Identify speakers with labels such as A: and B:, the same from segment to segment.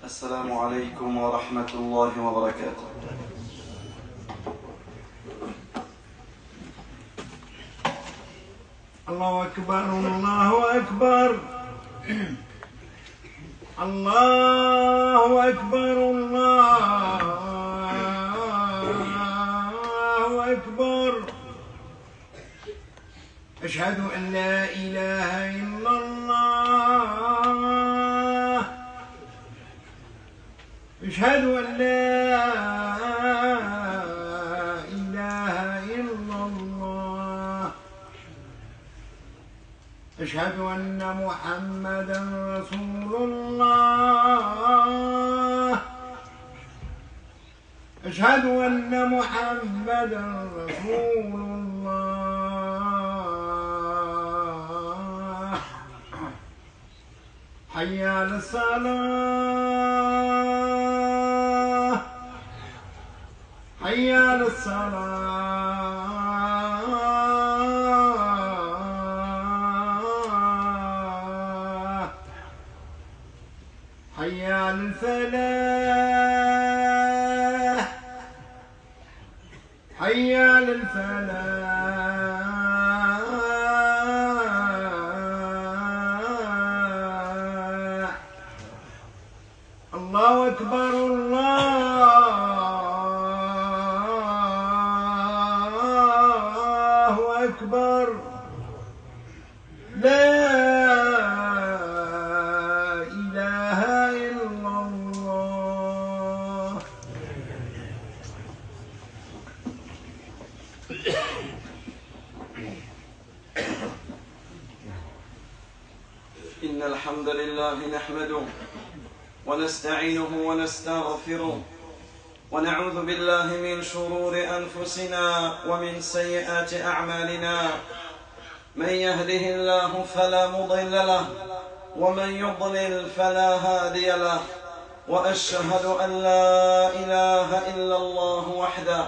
A: السلام عليكم ورحمة الله وبركاته.
B: الله أكبر الله أكبر الله أكبر الله أكبر. أشهد أن لا إله إلا الله. أشهد أن لا إله إلا الله. أشهد أن محمدا رسول الله. أشهد أن محمدا رسول الله. حي على الصلاة. حي على الصلاة. حي على الفلاح. حي على الفلاح. الله أكبر الله أكبر. لا إله إلا الله.
A: إن الحمد لله نحمده ونستعينه ونستغفره ونعوذ بالله من شرور أنفسنا ومن سيئات أعمالنا. من يهده الله فلا مضل له ومن يضلل فلا هادي له. وأشهد أن لا إله إلا الله وحده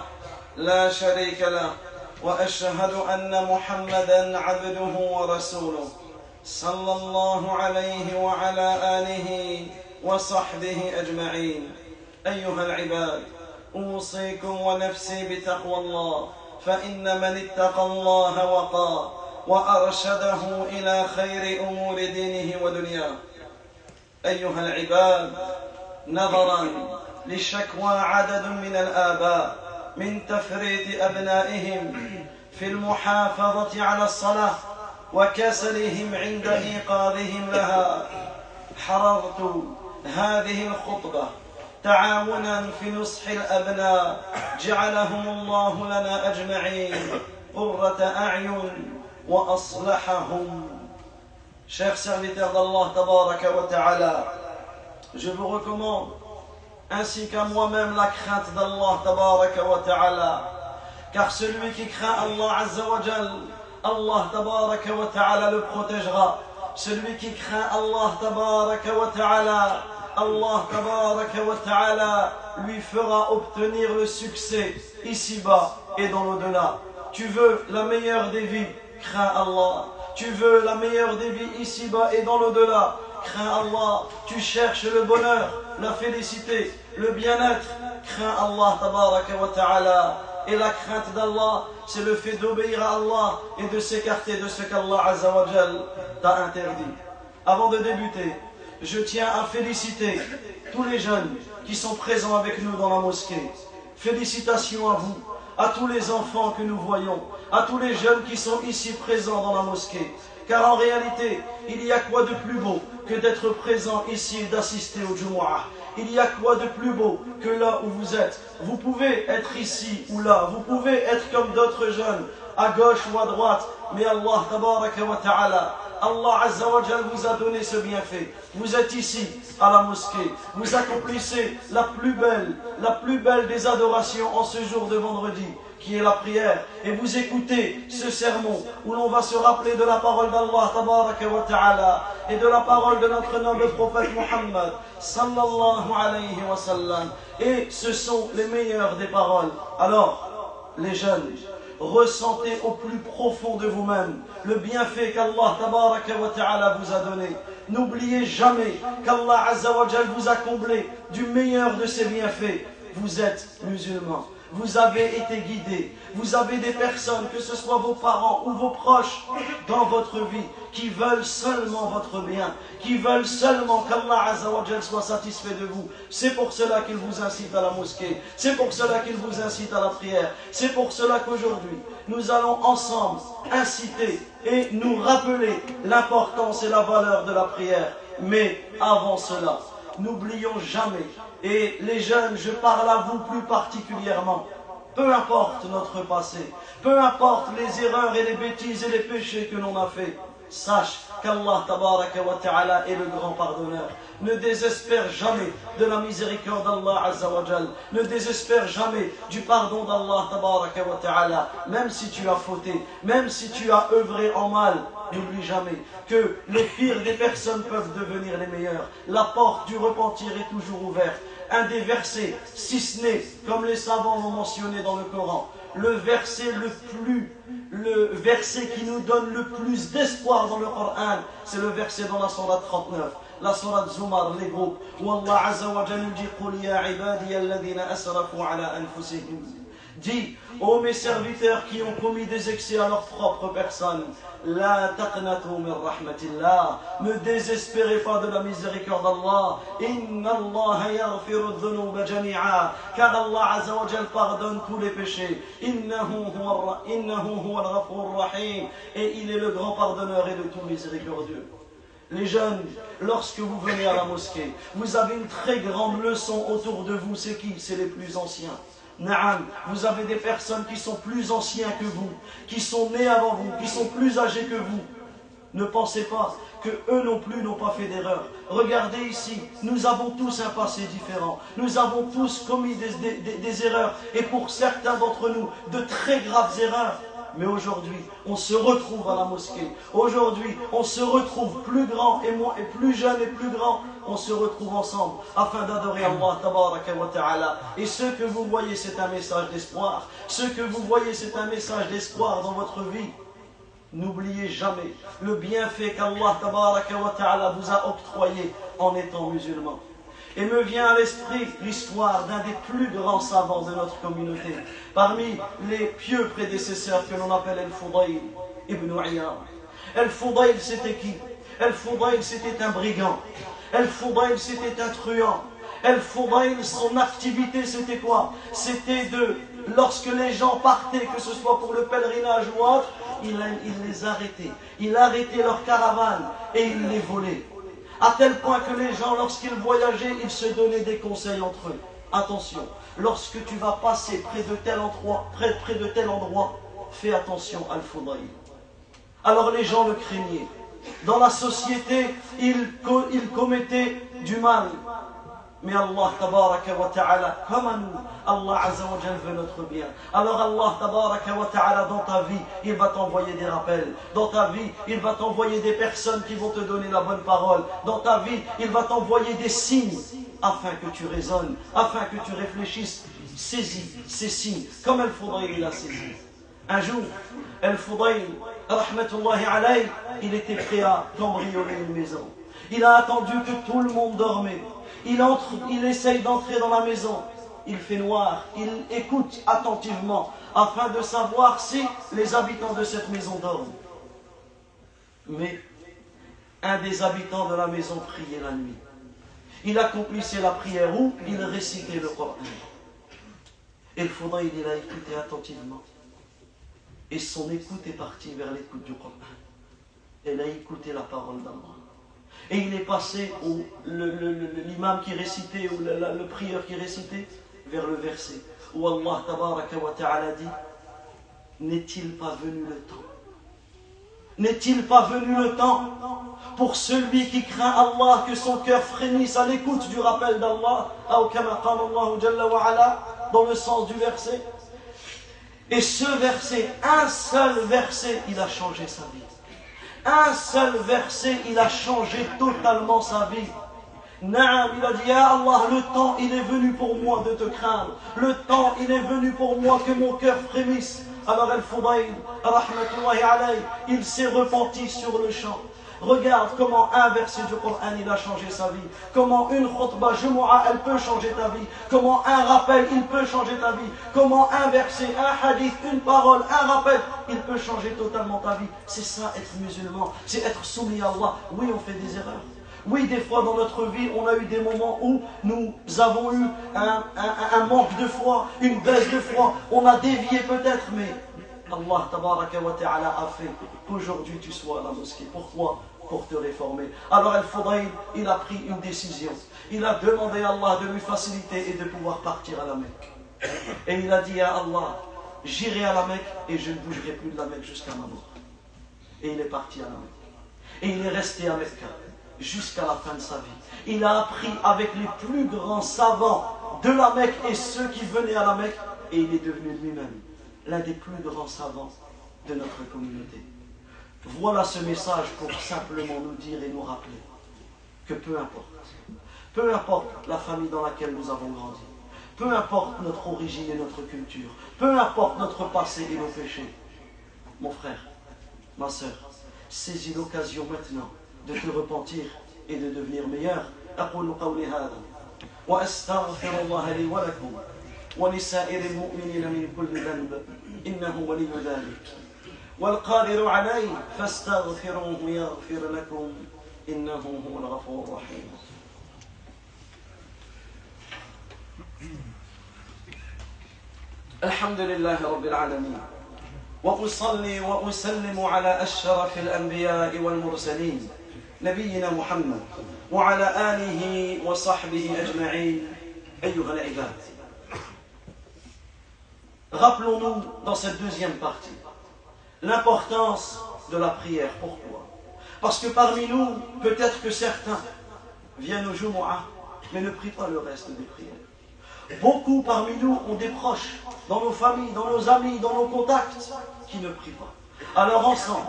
A: لا شريك له وأشهد أن محمدا عبده ورسوله صلى الله عليه وعلى آله وصحبه أجمعين. أيها العباد، أوصيكم ونفسي بتقوى الله، فإن من اتقى الله وقاه وأرشده إلى خير أمور دينه ودنياه. أيها العباد، نظرا لشكوى عدد من الآباء من تفريط أبنائهم في المحافظة على الصلاة وكسلهم عند إيقاظهم لها، حررت هذه الخطبة تعاونا في نصح الأبناء جعلهم الله لنا أجمعين قرة أعين وأصلحهم. Chers serviteurs d'Allah Tabaraka wa Ta'ala, je vous recommande, ainsi qu'à moi-même, la crainte d'Allah Tabaraka wa Ta'ala, car celui qui craint Allah Azza wa Jal, Allah Tabaraka wa Ta'ala le protégera. Celui qui craint Allah Tabaraka wa Ta'ala, Allah Tabaraka wa Ta'ala lui fera obtenir le succès ici-bas et dans l'au-delà. Tu veux la meilleure des vies, crains Allah. Tu veux la meilleure des vies ici-bas et dans l'au-delà, crains Allah. Tu cherches le bonheur, la félicité, le bien-être, crains Allah Tabaraka wa Ta'ala. Et la crainte d'Allah, c'est le fait d'obéir à Allah et de s'écarter de ce qu'Allah Azza wa Jal t'a interdit. Avant de débuter, je tiens à féliciter tous les jeunes qui sont présents avec nous dans la mosquée. Félicitations à vous, à tous les enfants que nous voyons, à tous les jeunes qui sont ici présents dans la mosquée. Car en réalité, il y a quoi de plus beau que d'être présent ici et d'assister au Jumu'ah? Il y a quoi de plus beau que là où vous êtes? Vous pouvez être ici ou là, vous pouvez être comme d'autres jeunes, à gauche ou à droite, mais Allah Tabaraka wa Ta'ala, Allah Azza wa Jal vous a donné ce bienfait. Vous êtes ici, à la mosquée, vous accomplissez la plus belle des adorations en ce jour de vendredi, qui est la prière, et vous écoutez ce sermon où l'on va se rappeler de la parole d'Allah Tabaraka wa Ta'ala et de la parole de notre noble prophète Muhammad sallallahu alayhi wa sallam. Et ce sont les meilleures des paroles. Alors, les jeunes, ressentez au plus profond de vous-même le bienfait qu'Allah tabaraka wa ta'ala vous a donné. N'oubliez jamais qu'Allah Azza wa Jal vous a comblé du meilleur de ses bienfaits. Vous êtes musulmans. Vous avez été guidés, vous avez des personnes, que ce soit vos parents ou vos proches, dans votre vie, qui veulent seulement votre bien, qui veulent seulement qu'Allah Azza wa Jal soit satisfait de vous. C'est pour cela qu'il vous incite à la mosquée, c'est pour cela qu'il vous incite à la prière, c'est pour cela qu'aujourd'hui, nous allons ensemble inciter et nous rappeler l'importance et la valeur de la prière. Mais avant cela, n'oublions jamais, et les jeunes, je parle à vous plus particulièrement, peu importe notre passé, peu importe les erreurs et les bêtises et les péchés que l'on a fait, sache qu'Allah tabaraka wa ta'ala est le grand pardonneur. Ne désespère jamais de la miséricorde d'Allah Azza wa Jal. Ne désespère jamais du pardon d'Allah tabaraka wa ta'ala. Même si tu as fauté, même si tu as œuvré en mal, n'oublie jamais que les pires des personnes peuvent devenir les meilleures. La porte du repentir est toujours ouverte. Un des versets, si ce n'est, comme les savants l'ont mentionné dans le Coran, le verset qui nous donne le plus d'espoir dans le Coran, c'est le verset dans la sourate 39, la sourate Zumar, les groupes, où Allah Azza wa Jalla dit Qul ya ibadiya alladhina asrafu ala anfusihim. Dis, ô mes serviteurs qui ont commis des excès à leur propre personne, la taqnatu min rahmatillah, ne désespérez pas de la miséricorde d'Allah. Inna Allah yaghfiru dhunuba jami'a, car Allah Azza wa Jal pardonne tous les péchés. Innahu huwa al-ghafur rahim, et il est le grand pardonneur et le tout miséricordieux. Les jeunes, lorsque vous venez à la mosquée, vous avez une très grande leçon autour de vous. C'est qui? C'est les plus anciens. Naam, vous avez des personnes qui sont plus anciens que vous, qui sont nés avant vous, qui sont plus âgés que vous. Ne pensez pas que eux non plus n'ont pas fait d'erreur. Regardez ici, nous avons tous un passé différent. Nous avons tous commis des erreurs, et pour certains d'entre nous, de très graves erreurs. Mais aujourd'hui, on se retrouve à la mosquée. Aujourd'hui, on se retrouve plus grand et moins, et plus jeune et plus grand. On se retrouve ensemble afin d'adorer Allah tabaraka wa ta'ala. Et ce que vous voyez, c'est un message d'espoir. Ce que vous voyez, c'est un message d'espoir dans votre vie. N'oubliez jamais le bienfait qu'Allah tabaraka wa ta'ala vous a octroyé en étant musulman. Et me vient à l'esprit l'histoire d'un des plus grands savants de notre communauté. Parmi les pieux prédécesseurs que l'on appelle Al-Fudayl ibn Iyad. Al-Fudayl, c'était qui? Al-Fudayl, c'était un brigand. Al-Fudayl, c'était un truand. Al-Fudayl, son activité, c'était quoi? C'était lorsque les gens partaient, que ce soit pour le pèlerinage ou autre, il les arrêtait. Il arrêtait leurs caravanes et il les volait. À tel point que les gens, lorsqu'ils voyageaient, ils se donnaient des conseils entre eux. Attention, lorsque tu vas passer près de tel endroit, fais attention à Al-Fudayl. Alors les gens le craignaient. Dans la société, ils commettaient du mal. Mais Allah tabaraka wa ta'ala, comme à nous, Allah Azza wa Jal veut notre bien. Alors Allah tabaraka wa ta'ala, dans ta vie, il va t'envoyer des rappels. Dans ta vie, il va t'envoyer des personnes qui vont te donner la bonne parole. Dans ta vie, il va t'envoyer des signes afin que tu raisonnes, afin que tu réfléchisses. Saisis ces signes, comme Al-Fudayl il a saisi. Un jour, Al-Fudayl, rahmatullahi alayhi, il était prêt à cambrioler une maison. Il a attendu que tout le monde dormait. Il essaye d'entrer dans la maison. Il fait noir. Il écoute attentivement afin de savoir si les habitants de cette maison dorment. Mais un des habitants de la maison priait la nuit. Il accomplissait la prière ou il récitait le Coran. Et le Fudayl, il a écouté attentivement. Et son écoute est partie vers l'écoute du Coran. Elle a écouté la parole d'Allah. Et il est passé l'imam qui récitait, ou le prieur qui récitait, vers le verset où Allah tabaraka wa ta'ala dit: n'est-il pas venu le temps? N'est-il pas venu le temps pour celui qui craint Allah que son cœur frémisse à l'écoute du rappel d'Allah, dans le sens du verset? Et ce verset, un seul verset, il a changé sa vie. Un seul verset, il a changé totalement sa vie. Naam, il a dit: Ya Allah, le temps il est venu pour moi de te craindre. Le temps il est venu pour moi que mon cœur frémisse Alors Al-Fudayl, rahmatullahi alayhi, il s'est repenti sur le champ. Regarde comment un verset du Coran il a changé sa vie. Comment une khutbah Jumu'ah elle peut changer ta vie. Comment un rappel il peut changer ta vie. Comment un verset, un hadith, une parole, un rappel il peut changer totalement ta vie. C'est ça être musulman, c'est être soumis à Allah. Oui, on fait des erreurs. Oui, des fois dans notre vie, on a eu des moments où nous avons eu un manque de foi, une baisse de foi. On a dévié peut-être, mais Allah tabaraka wa ta'ala a fait qu'aujourd'hui tu sois à la mosquée. Pourquoi? Pour te réformer. Alors Al-Fudayl, il a pris une décision. Il a demandé à Allah de lui faciliter et de pouvoir partir à la Mecque. Et il a dit à Allah, j'irai à la Mecque et je ne bougerai plus de la Mecque jusqu'à ma mort. Et il est parti à la Mecque. Et il est resté à Mecque jusqu'à la fin de sa vie. Il a appris avec les plus grands savants de la Mecque et ceux qui venaient à la Mecque. Et il est devenu lui-même l'un des plus grands savants de notre communauté. Voilà ce message pour simplement nous dire et nous rappeler que peu importe la famille dans laquelle nous avons grandi, peu importe notre origine et notre culture, peu importe notre passé et nos péchés, mon frère, ma sœur, saisis l'occasion maintenant de te repentir et de devenir meilleur. أقول قولي هذا وأستغفر الله لي ولكم ولسائر المؤمنين من كل ذنب إنه ولي ذلك والقادر عليه فاستغفروه يغفر لكم إنه هو الغفور الرحيم. الحمد لله رب العالمين وأصلي وأسلم على أشرف الأنبياء والمرسلين نبينا محمد وعلى آله وصحبه أجمعين أيها العباد. Rappelons-nous dans cette deuxième partie l'importance de la prière. Pourquoi? Parce que parmi nous, peut-être que certains viennent au Jumu'ah, mais ne prient pas le reste des prières. Beaucoup parmi nous ont des proches, dans nos familles, dans nos amis, dans nos contacts, qui ne prient pas. Alors ensemble,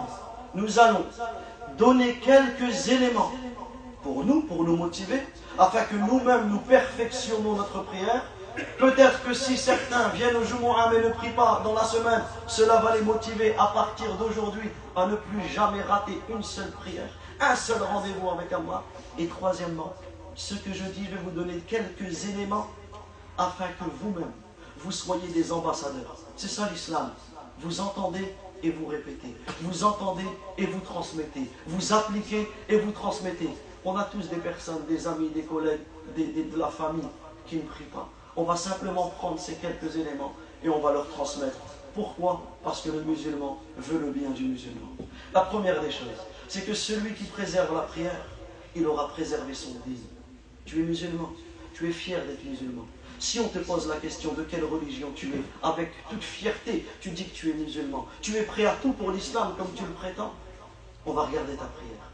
A: nous allons donner quelques éléments pour nous motiver, afin que nous-mêmes nous perfectionnons notre prière. Peut-être que si certains viennent au Jumu'ah mais ne prient pas dans la semaine, cela va les motiver à partir d'aujourd'hui à ne plus jamais rater une seule prière, un seul rendez-vous avec Allah. Et troisièmement, ce que je dis, je vais vous donner quelques éléments afin que vous-même, vous soyez des ambassadeurs. C'est ça l'islam. Vous entendez et vous répétez. Vous entendez et vous transmettez. Vous appliquez et vous transmettez. On a tous des personnes, des amis, des collègues, de la famille qui ne prient pas. On va simplement prendre ces quelques éléments et on va leur transmettre. Pourquoi? Parce que le musulman veut le bien du musulman. La première des choses, c'est que celui qui préserve la prière, il aura préservé son dîn. Tu es musulman, tu es fier d'être musulman. Si on te pose la question de quelle religion tu es, avec toute fierté, tu dis que tu es musulman. Tu es prêt à tout pour l'islam comme tu le prétends. On va regarder ta prière.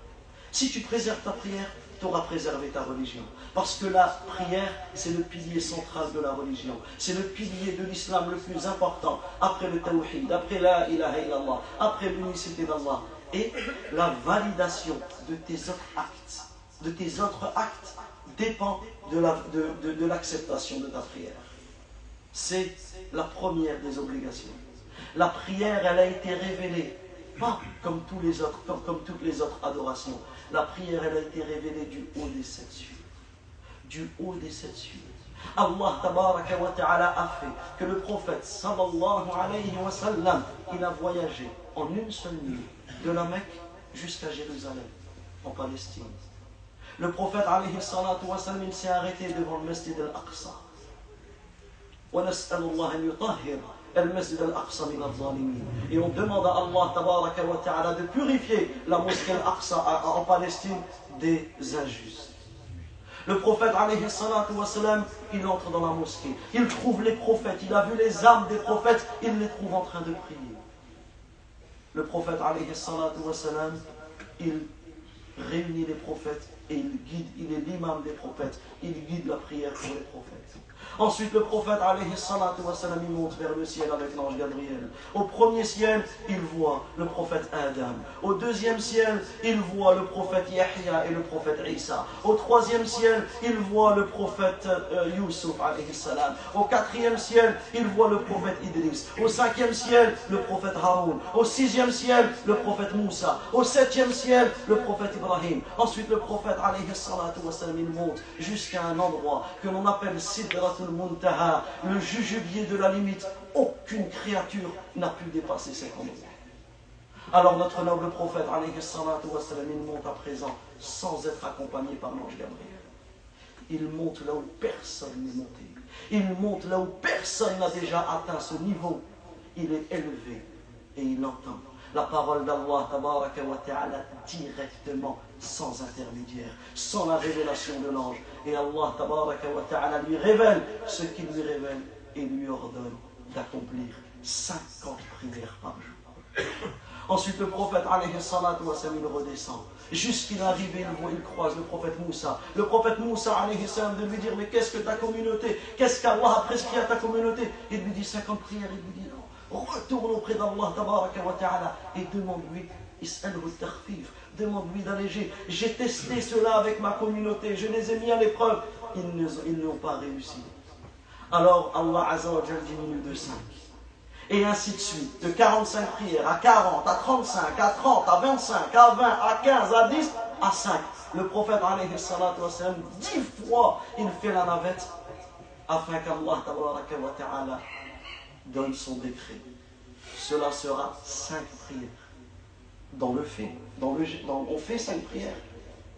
A: Si tu préserves ta prière, tu auras préservé ta religion. Parce que la prière, c'est le pilier central de la religion. C'est le pilier de l'islam le plus important. Après le tawhid, après la ilaha illallah, après l'unicité d'Allah. Et la validation de tes autres actes, dépend de l'acceptation de ta prière. C'est la première des obligations. La prière, elle a été révélée, pas comme toutes les autres adorations. La prière, elle a été révélée du haut des sept cieux. Du haut des sept cieux. Allah tabaraka wa ta'ala a fait que le prophète sallallahu alayhi wa sallam, il a voyagé en une seule nuit de la Mecque jusqu'à Jérusalem, en Palestine. Le prophète alayhi salatu wa sallam, il s'est arrêté devant le Masjid al-Aqsa. وَنَسْأَلُ اللَّهَ أَنْ يُطَهِّرَ الْمَسْجِدَ الْأَقْصَى مِنَ الظَّالِمِينَ. Et on demande à Allah tabaraka wa ta'ala de purifier la mosquée al-Aqsa en Palestine des injustes. Le prophète alayhi salatu wa sallam, il entre dans la mosquée, il trouve les prophètes, il a vu les âmes des prophètes, il les trouve en train de prier. Le prophète alayhi salatu wa sallam, il réunit les prophètes et il est l'imam des prophètes, il guide la prière pour les prophètes. Ensuite, le prophète, alayhi salatu wa salam, il monte vers le ciel avec l'ange Gabriel. Au premier ciel, il voit le prophète Adam. Au deuxième ciel, il voit le prophète Yahya et le prophète Isa. Au troisième ciel, il voit le prophète Yusuf, alayhi salam. Au quatrième ciel, il voit le prophète Idris. Au cinquième ciel, le prophète Haroun. Au sixième ciel, le prophète Moussa. Au septième ciel, le prophète Ibrahim. Ensuite, le prophète, alayhi salatu wa salam, il monte jusqu'à un endroit que l'on appelle Sidratul Muntaha, le jujubier de la limite. Aucune créature n'a pu dépasser cet endroit. Alors notre noble prophète, alayhi salatu wa salam, il monte à présent sans être accompagné par l'ange Gabriel. Il monte là où personne n'est monté. Il monte là où personne n'a déjà atteint ce niveau. Il est élevé et il entend la parole d'Allah tabaraka wa ta'ala directement, sans intermédiaire, sans la révélation de l'ange. Et Allah tabaraka wa ta'ala lui révèle ce qu'il lui révèle et lui ordonne d'accomplir 50 prières par jour. Ensuite, le prophète, alayhi salatu wa salam, il redescend. Jusqu'il arrive, il croise le prophète Moussa. Le prophète Moussa, alayhi salam, de lui dire, mais qu'est-ce que ta communauté? Qu'est-ce qu'Allah a prescrit à ta communauté? Il lui dit 50 prières, il lui dit non. Retourne auprès d'Allah, tabaraka wa ta'ala, et demande-lui, is'alhu tarfif, demande-lui d'alléger. J'ai testé cela avec ma communauté, je les ai mis à l'épreuve. Ils n'ont pas réussi. Alors, Allah Azza wa Jal diminue de 5. Et ainsi de suite, de 45 prières à 40, à 35, à 30, à 25, à 20, à 15, à 10, à 5. Le prophète, alayhi salatu wa salam, 10 fois, il fait la navette afin qu'Allah tabaraka wa ta'ala donne son décret. Cela sera 5 prières. Dans le fait, on fait 5 prières,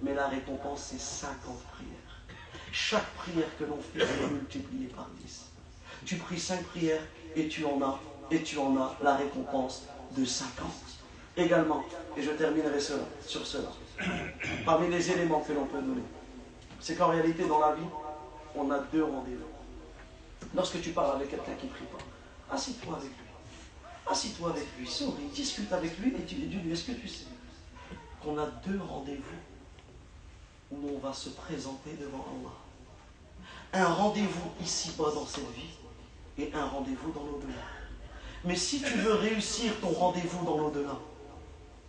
A: mais la récompense c'est 50 prières. Chaque prière que l'on fait est multipliée par 10. Tu pries 5 prières et tu en as la récompense de 50. Également, et je terminerai sur cela, parmi les éléments que l'on peut donner, c'est qu'en réalité dans la vie, on a 2 rendez-vous. Lorsque tu parles avec quelqu'un qui ne prie pas, assis-toi avec lui. Assis-toi avec lui, souris, discute avec lui et tu lui dis, est-ce que tu sais qu'on a 2 rendez-vous où on va se présenter devant Allah? Un rendez-vous ici-bas dans cette vie et un rendez-vous dans l'au-delà. Mais si tu veux réussir ton rendez-vous dans l'au-delà,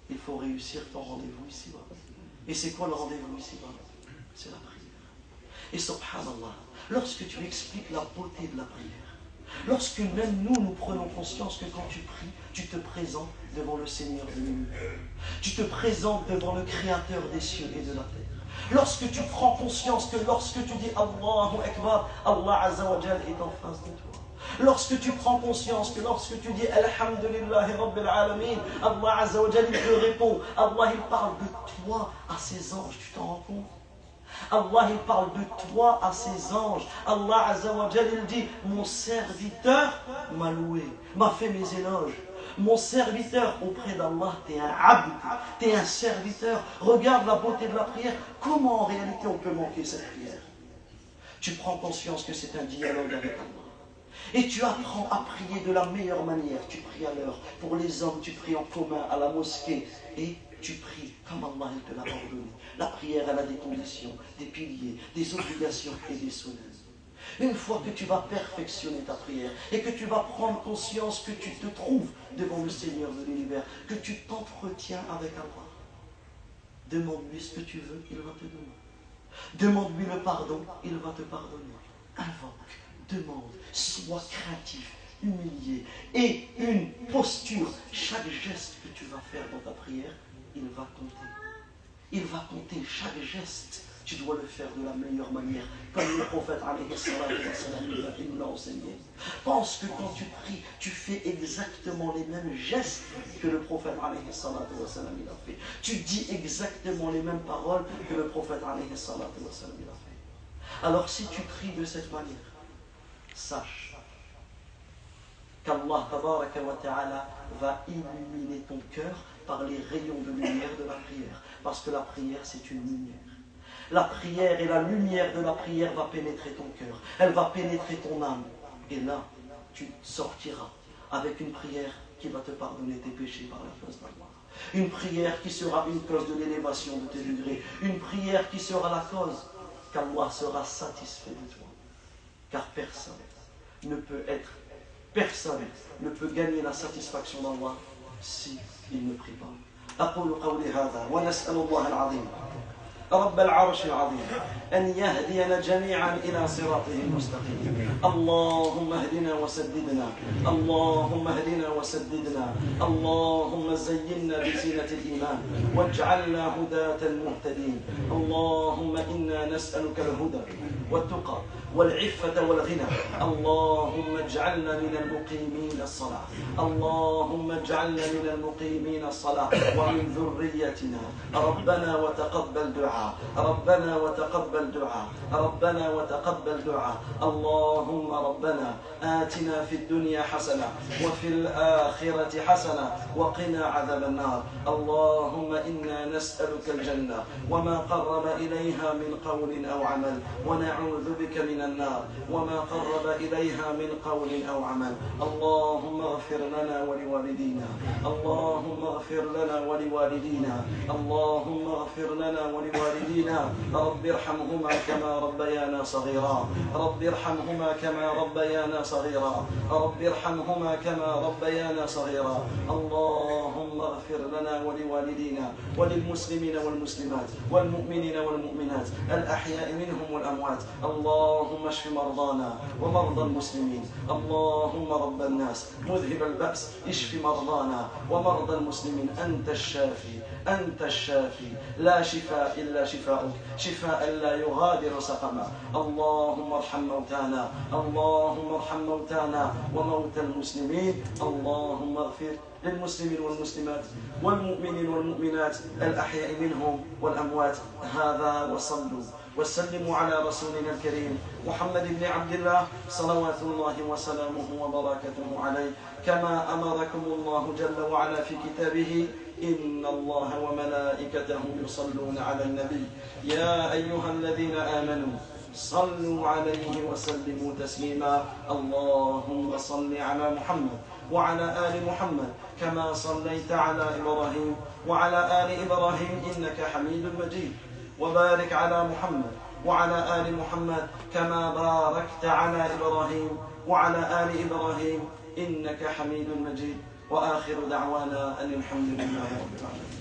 A: il faut réussir ton rendez-vous ici-bas. Et c'est quoi le rendez-vous ici-bas? C'est la prière. Et subhanallah, lorsque tu expliques la beauté de la prière, lorsque même nous prenons conscience que quand tu pries, tu te présentes devant le Seigneur de l'univers. Tu te présentes devant le Créateur des cieux et de la terre. Lorsque tu prends conscience que lorsque tu dis Allahu Akbar, Allah Azza wa Jal est en face de toi. Lorsque tu prends conscience que lorsque tu dis Alhamdulillahi Rabbil Alamin, Allah Azza wa Jal il te répond. Allah il parle de toi à ses anges, tu t'en rends compte? Allah il parle de toi à ses anges. Allah Azza wa Jal il dit, mon serviteur m'a loué, m'a fait mes éloges. Mon serviteur auprès d'Allah, t'es un abd, t'es un serviteur. Regarde la beauté de la prière. Comment en réalité on peut manquer cette prière? Tu prends conscience que c'est un dialogue avec Allah. Et tu apprends à prier de la meilleure manière. Tu pries à l'heure. Pour les hommes, tu pries en commun à la mosquée. Et tu pries comme Allah te l'a ordonné. La prière, elle a des conditions, des piliers, des obligations et des sunnas. Une fois que tu vas perfectionner ta prière et que tu vas prendre conscience que tu te trouves devant le Seigneur de l'univers, que tu t'entretiens avec Allah, demande-lui ce que tu veux, il va te donner. Demande-lui le pardon, il va te pardonner. Invoque, demande, sois craintif, humilié et une posture. Chaque geste que tu vas faire dans ta prière, il va compter. Il va compter chaque geste. Tu dois le faire de la meilleure manière, comme le prophète il l'a enseigné. Pense que quand tu pries, tu fais exactement les mêmes gestes que le prophète il a fait. Tu dis exactement les mêmes paroles que le prophète il a fait. Alors si tu pries de cette manière, sache qu'Allah tabaraka wa ta'ala va illuminer ton cœur par les rayons de lumière de la prière. Parce que la prière, c'est une lumière. La prière et la lumière de la prière va pénétrer ton cœur. Elle va pénétrer ton âme. Et là, tu sortiras avec une prière qui va te pardonner tes péchés par la face d'Allah.
C: Une prière qui sera une cause de l'élévation de tes degrés. Une prière qui sera la cause qu'Allah sera satisfait de toi. Car personne ne peut gagner la satisfaction d'Allah si il ne prie pas. أقول قولي هذا ونسأل الله العظيم رب العرش العظيم أن يهدينا جميعا إلى صراطه المستقيم. اللهم اهدنا وسددنا، اللهم اهدنا وسددنا، اللهم زينا بزينة الإيمان واجعلنا هداة مهتدين. اللهم إنا نسألك الهدى والتقى والعفة والغنى. اللهم اجعلنا من المقيمين الصلاة، اللهم اجعلنا من المقيمين الصلاة ومن ذريتنا. ربنا وتقبل دعاء، ربنا وتقبل دعاء، ربنا وتقبل دعاء. اللهم ربنا آتنا في الدنيا حسنة وفي الآخرة حسنة وقنا عذاب النار. اللهم إنا نسألك الجنة وما قرب إليها من قول أو عمل، ونعوذ بك من النار وما قرب إليها من قول أو عمل. اللهم اغفر لنا ولوالدينا، اللهم اغفر لنا ولوالدينا، اللهم اغفر لنا ولوالدينا. رب ارحمهما كما ربيانا صغيرا، رب ارحمهما كما ربيانا صغيرا، رب ارحمهما كما ربيانا صغيرا. اللهم اغفر لنا ولوالدينا وللمسلمين والمسلمات والمؤمنين والمؤمنات الأحياء منهم والأموات. اللهم اشف مرضانا ومرضى المسلمين. اللهم رب الناس مذهب البأس اشف مرضانا ومرضى المسلمين. أنت الشافي، أنت الشافي، لا شفاء إلا شفاؤك، شفاء لا يغادر سقما. اللهم ارحم موتانا، اللهم ارحم موتانا وموتى المسلمين. اللهم اغفر للمسلمين والمسلمات والمؤمنين والمؤمنات الأحياء منهم والأموات. هذا وصلوا وسلموا على رسولنا الكريم محمد بن عبد الله صلوات الله وسلامه وبركاته عليه، كما أمركم الله جل وعلا في كتابه: إن الله وملائكته يصلون على النبي يا أيها الذين آمنوا صلوا عليه وسلموا تسليما. اللهم صل على محمد وعلى آل محمد كما صليت على إبراهيم وعلى آل إبراهيم إنك حميد مجيد، وبارك على محمد وعلى آل محمد كما باركت على إبراهيم وعلى آل إبراهيم إنك حميد مجيد. وآخر دعوانا أن الحمد لله رب العالمين.